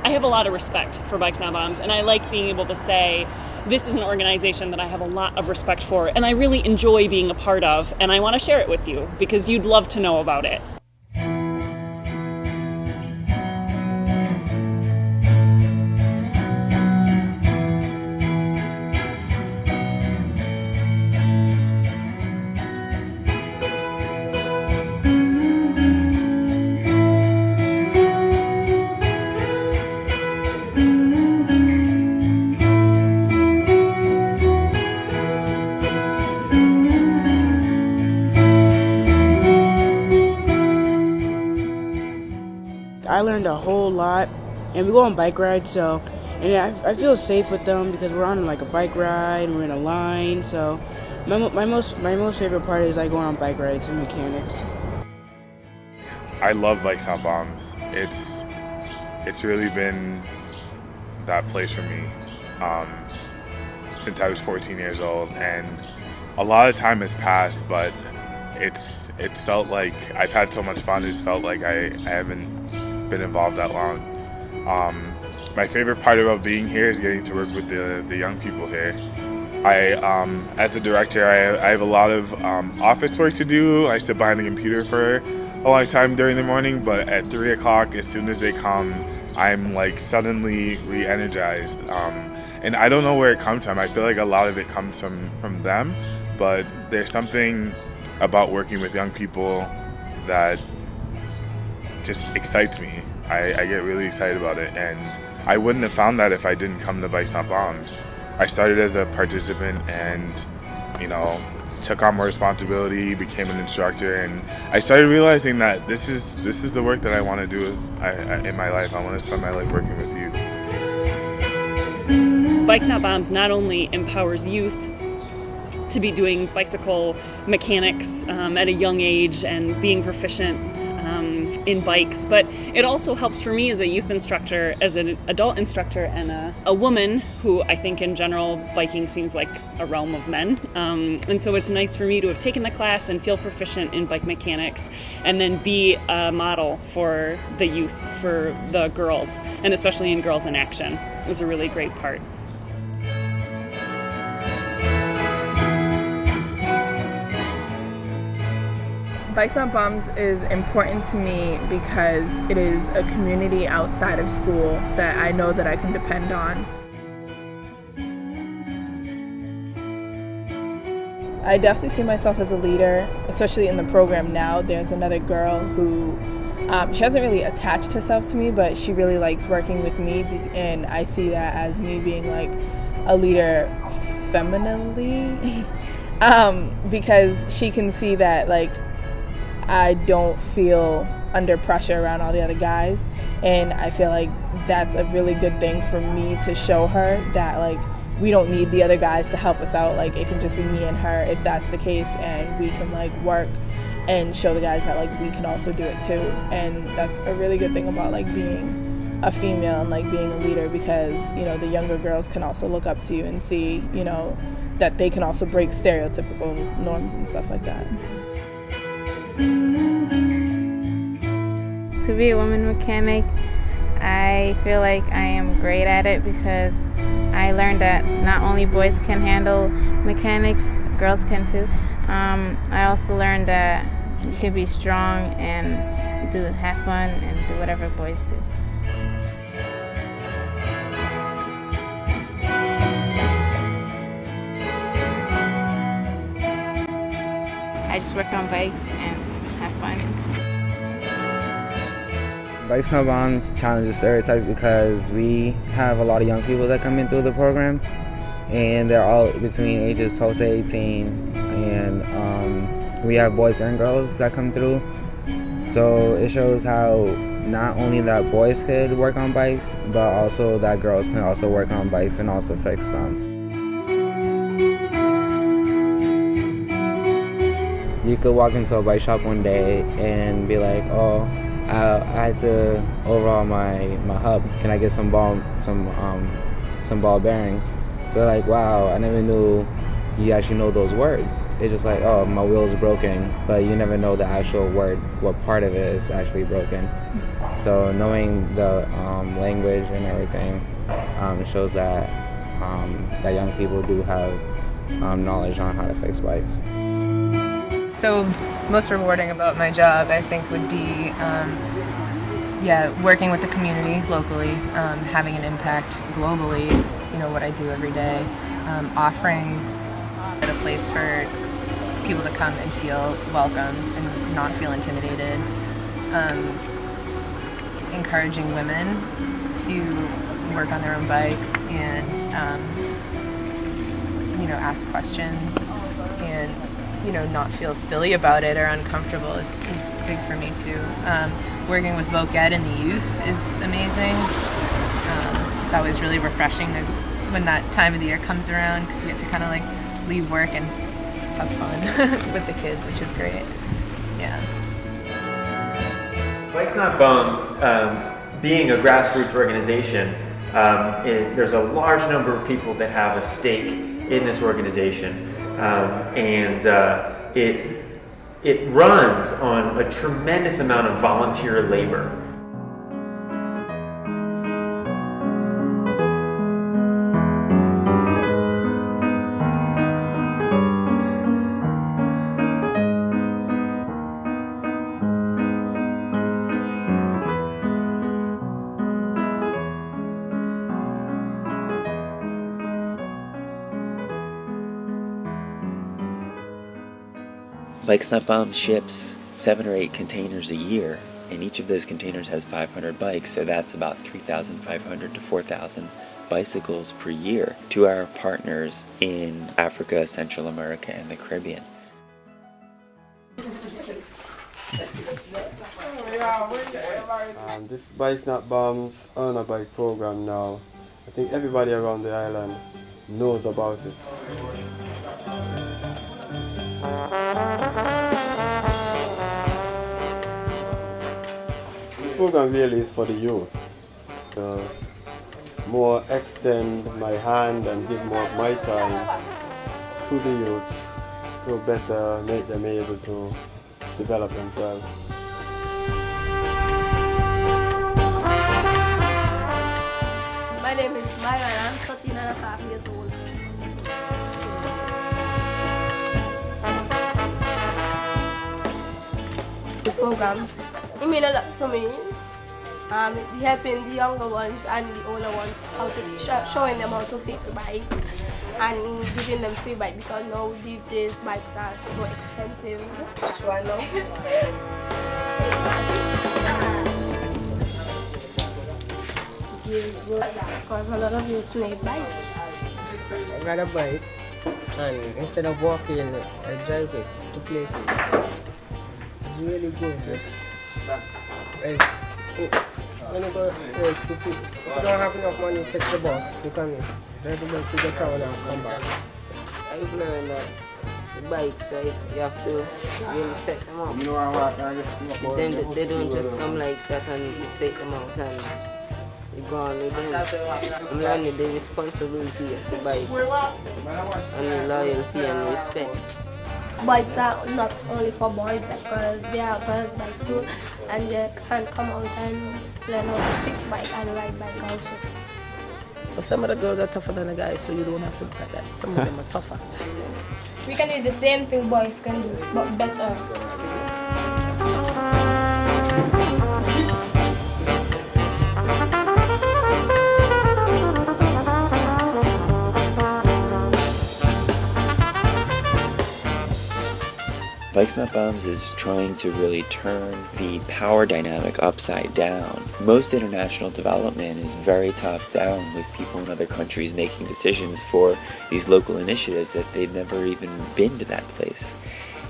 I have a lot of respect for Bikes Not Bombs, and I like being able to say, this is an organization that I have a lot of respect for, and I really enjoy being a part of, and I want to share it with you, because you'd love to know about it. I learned a whole lot, and we go on bike rides, so, and I feel safe with them because we're on like a bike ride, and we're in a line, so my most favorite part is like going on bike rides and mechanics. I love Bikes Not Bombs. It's really been that place for me since I was 14 years old, and a lot of time has passed, but it's felt like I've had so much fun. It's felt like I haven't been involved that long. My favorite part about being here is getting to work with the young people here. As a director, I have a lot of office work to do. I sit behind the computer for a long time during the morning, but at 3 o'clock, as soon as they come, I'm like suddenly re-energized. And I don't know where it comes from. I feel like a lot of it comes from them, but there's something about working with young people that just excites me. I get really excited about it, and I wouldn't have found that if I didn't come to Bikes Not Bombs. I started as a participant and, took on more responsibility, became an instructor, and I started realizing that this is the work that I want to do in my life. I want to spend my life working with youth. Bikes Not Bombs not only empowers youth to be doing bicycle mechanics at a young age and being proficient in bikes, but it also helps for me as a youth instructor, as an adult instructor, and a woman who I think in general biking seems like a realm of men. And so it's nice for me to have taken the class and feel proficient in bike mechanics and then be a model for the youth, for the girls, and especially in Girls in Action. It was a really great part. Bikes Not Bombs is important to me because it is a community outside of school that I know that I can depend on. I definitely see myself as a leader, especially in the program now. There's another girl who, she hasn't really attached herself to me, but she really likes working with me, and I see that as me being like a leader femininely, because she can see that like I don't feel under pressure around all the other guys, and I feel like that's a really good thing for me to show her that like we don't need the other guys to help us out. Like it can just be me and her if that's the case, and we can like work and show the guys that like we can also do it too. And that's a really good thing about like being a female and like being a leader, because the younger girls can also look up to you and see that they can also break stereotypical norms and stuff like that. To be a woman mechanic, I feel like I am great at it because I learned that not only boys can handle mechanics, girls can too. I also learned that you can be strong and have fun and do whatever boys do. I just work on bikes and have fun. Bikes Not Bombs challenges stereotypes because we have a lot of young people that come in through the program, and they're all between ages 12 to 18, and we have boys and girls that come through. So it shows how not only that boys could work on bikes, but also that girls can also work on bikes and also fix them. You could walk into a bike shop one day and be like, oh, I had to overhaul my hub. Can I get some ball bearings? So like, wow, I never knew you actually know those words. It's just like, oh, my wheel is broken, but you never know the actual word, what part of it is actually broken. So knowing the language and everything shows that that young people do have knowledge on how to fix bikes. So most rewarding about my job, I think, would be working with the community locally, having an impact globally, what I do every day, offering a place for people to come and feel welcome and not feel intimidated, encouraging women to work on their own bikes and ask questions and not feel silly about it or uncomfortable is big for me too. Working with Voc Ed and the youth is amazing. It's always really refreshing when that time of the year comes around because we get to kind of like leave work and have fun with the kids, which is great. Yeah. Bikes Not Bums, being a grassroots organization, there's a large number of people that have a stake in this organization, and it runs on a tremendous amount of volunteer labor. Bikes Not Bums ships 7 or 8 containers a year, and each of those containers has 500 bikes, so that's about 3,500 to 4,000 bicycles per year to our partners in Africa, Central America, and the Caribbean. This Bikes Not Bums on a bike program now. I think everybody around the island knows about it. This program really is for the youth. More extend my hand and give more of my time to the youth to better make them able to develop themselves. My name is Myra and I'm 13.5 years old. The program, it means a lot to me. Helping the younger ones and the older ones, how to showing them how to fix a bike and giving them free bike because now these days bikes are so expensive. So I know. Gives work because a lot of youths need bikes. I got a bike and instead of walking, I drive it to places. It's really good. When you go if you don't have enough money to take the bus, you can drive the bike to the town and come back. I've learned that the bikes, you have to really set them up. Then they don't just come like that and you take them out and you go on with them. I'm learning the responsibility of the bike and the loyalty and respect. Bikes are not only for boys because they are girls bike too and they can come out and learn how to fix bike and ride bike also. But some of the girls are tougher than the guys, so you don't have to look at that. Some of them are tougher. We can do the same thing boys can do, but better. Bikes Not Bums is trying to really turn the power dynamic upside down. Most international development is very top-down, with people in other countries making decisions for these local initiatives that they've never even been to that place.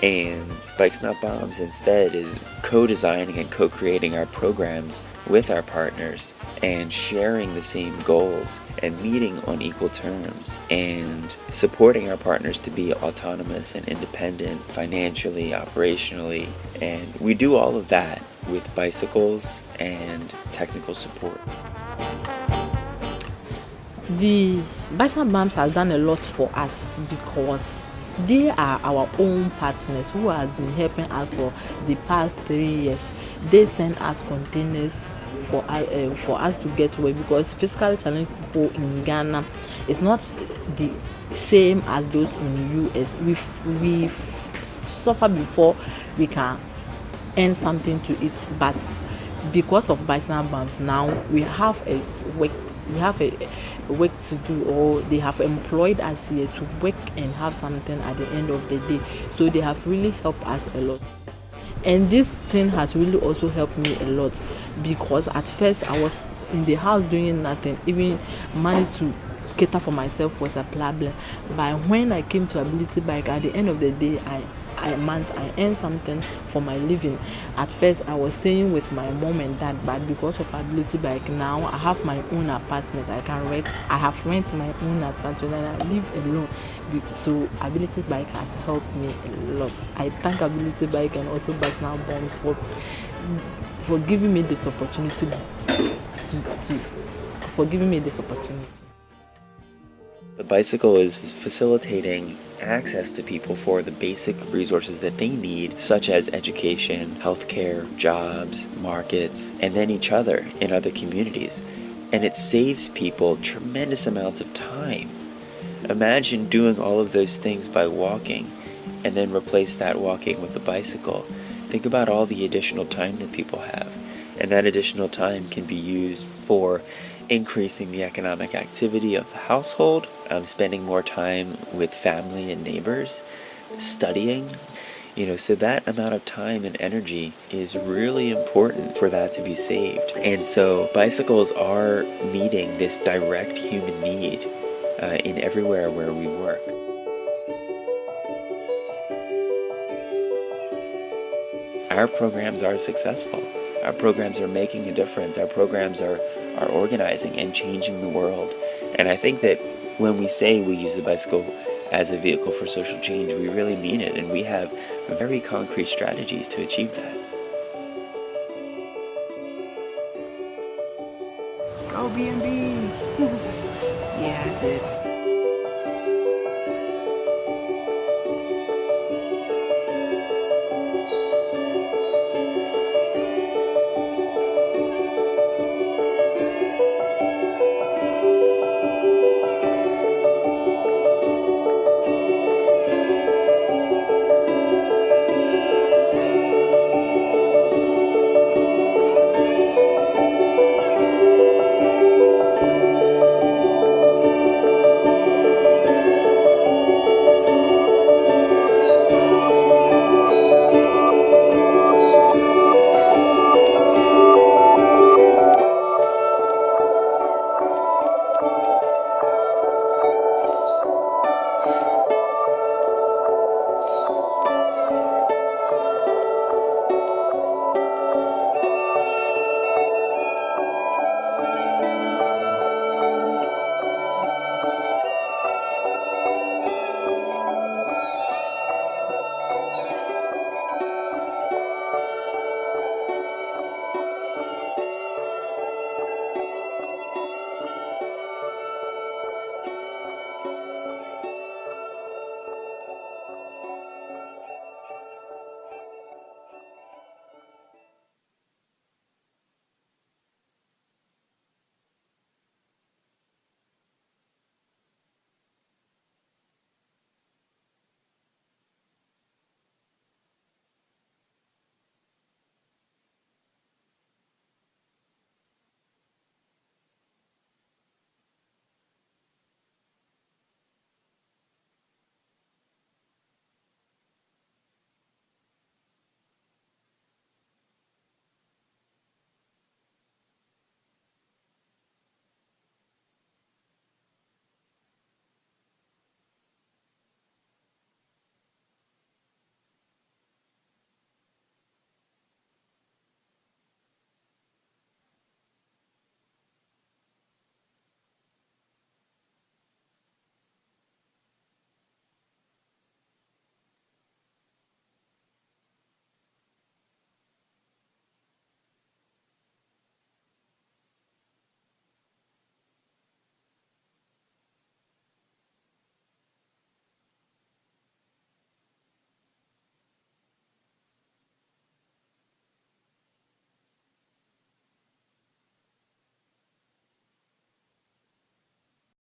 And Bikes Not Bums instead is co-designing and co-creating our programs with our partners and sharing the same goals and meeting on equal terms and supporting our partners to be autonomous and independent financially, operationally, and we do all of that with bicycles and technical support. The Bicycle Bumps has done a lot for us because they are our own partners who have been helping us for the past 3 years. They send us containers for us to get away because physically challenged people in Ghana is not the same as those in the US. We suffer before we can earn something to eat, but because of Bicycle Bumps now we have a work to do, or they have employed us here to work and have something at the end of the day. So they have really helped us a lot. And this thing has really also helped me a lot because at first I was in the house doing nothing, even money to cater for myself was a problem. But when I came to Ability Bike, at the end of the day, I earned something for my living. At first I was staying with my mom and dad, but because of Ability Bike now I have my own apartment. I have rent my own apartment and I live alone. So Ability Bike has helped me a lot. I thank Ability Bike and also Bicycle Bumps for giving me this opportunity The bicycle is facilitating access to people for the basic resources that they need, such as education, healthcare, jobs, markets, and then each other in other communities. And it saves people tremendous amounts of time. Imagine doing all of those things by walking and then replace that walking with a bicycle. Think about all the additional time that people have. And that additional time can be used for increasing the economic activity of the household, spending more time with family and neighbors, studying. So that amount of time and energy is really important for that to be saved. And so bicycles are meeting this direct human need in everywhere where we work. Our programs are successful. Our programs are making a difference. Our programs are organizing and changing the world. And I think that when we say we use the bicycle as a vehicle for social change, we really mean it, and we have very concrete strategies to achieve that. Go B&B. Yeah, I did.